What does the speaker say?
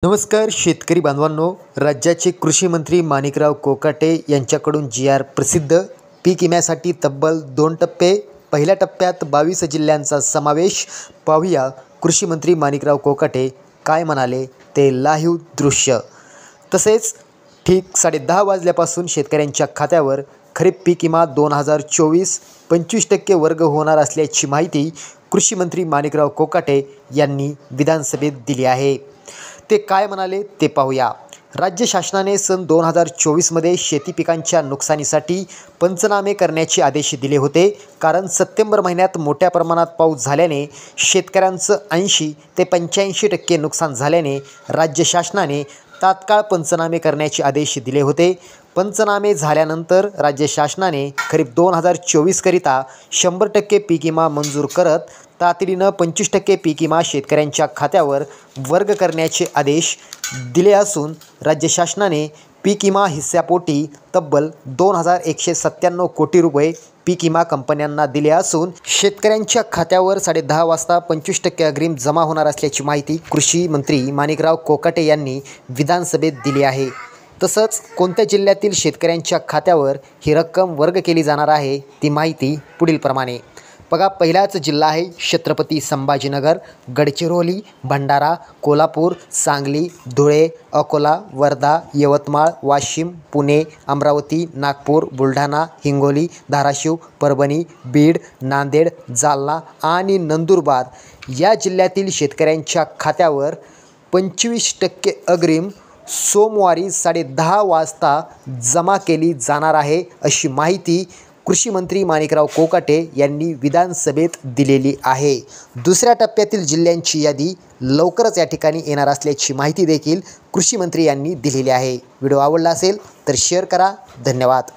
नमस्कार शेतकरी बांधवांनो, राज्याचे कृषी मंत्री माणिकराव कोकाटे यांच्याकडून जी.आर. प्रसिद्ध. पीक विम्यासाठी तब्बल 2 टप्पे. पहिल्या टप्प्यात 22 जिल्ह्यांचा समावेश. पाहूया कृषी मंत्री माणिकराव कोकाटे काय म्हणाले ते लाईव्ह दृश्य. तसेच ठीक 10:30 वाजल्यापासून शेतकऱ्यांच्या खात्यावर खरीप पीक विमा 2024 25% वर्ग होणार असल्याची माहिती कृषी मंत्री माणिकराव कोकाटे यांनी विधानसभेत दिली आहे. ते काय म्हणाले ते पाहूया. राज्य शासनाने सन 2024मध्ये शेती पिकांच्या नुकसानीसाठी पंचनामे करण्याचे आदेश दिले होते. कारण सप्टेंबर महिन्यात मोठ्या प्रमाणात पाऊस झाल्याने शेतकऱ्यांचं 80 ते 85% नुकसान झाल्याने राज्य शासनाने तात्काळ पंचनामे करण्याचे आदेश दिले होते. पंचनामे झाल्यानंतर राज्य शासनाने खरीप 2024 करिता 100% पीक विमा मंजूर करत तातडीनं 25% पीक विमा शेतकऱ्यांच्या खात्यावर वर्ग करण्याचे आदेश दिले असून राज्य शासनाने पीक विमा हिस्सापोटी तब्बल 2197 कोटी रुपये पीक विमा कंपन्यांना दिले असून शेतकऱ्यांच्या खात्यावर 10:30 वाजता 25% अग्रिम जमा होणार असल्याची माहिती कृषी मंत्री माणिकराव कोकाटे यांनी विधानसभेत दिली आहे. तसंच कोणत्या जिल्ह्यातील शेतकऱ्यांच्या खात्यावर ही रक्कम वर्ग केली जाणार आहे ती माहिती पुढील प्रमाणे. बघा, पहिलाच जिल्हा आहे छत्रपती संभाजीनगर, गडचिरोली, भंडारा, कोल्हापूर, सांगली, धुळे, अकोला, वर्धा, यवतमाळ, वाशिम, पुणे, अमरावती, नागपूर, बुलढाणा, हिंगोली, धाराशिव, परभणी, बीड, नांदेड, जालना आणि नंदुरबार या जिल्ह्यातील शेतकऱ्यांच्या खात्यावर 25% अग्रिम सोमवारी 10:30 वाजता जमा केली जाणार आहे, अशी माहिती कृषी मंत्री माणिकराव कोकाटे यांनी विधानसभेत दिलेली आहे. दुसऱ्या टप्प्यातील जिल्ह्यांची यादी लवकरच या ठिकाणी येणार असल्याची माहिती देखील कृषी मंत्री यांनी दिलेली आहे. व्हिडिओ आवडला असेल तर शेअर करा. धन्यवाद.